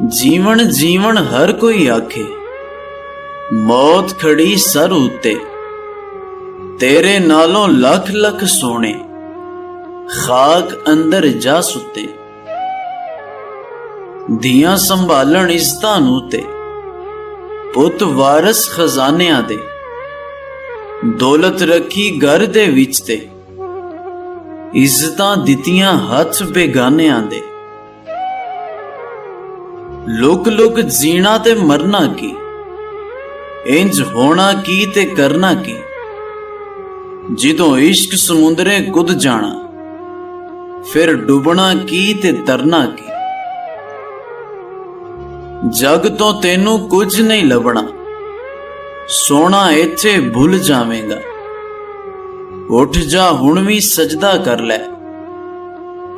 जीवन जीवन हर कोई आखे, मौत खड़ी सर उत्ते, तेरे नालों लख लख सोने, खाक अंदर जा सुते। धियां संभालन इज्जतां नूं ते, पुत वारस खजानियां दे, दौलत रखी घर दे विच ते, इज्जतां दित्तियां हथ बेगानियां दे। लुक लुक जीना ते मरना की, इंज होना की ते करना की, जिदों इश्क समुंदरे कुद जाना, फिर डुबना की ते तरना की। जग तो तेनू कुछ नहीं लभना, सोना इत्थे भुल जावेगा। उठ जा हुण भी सजदा कर लै,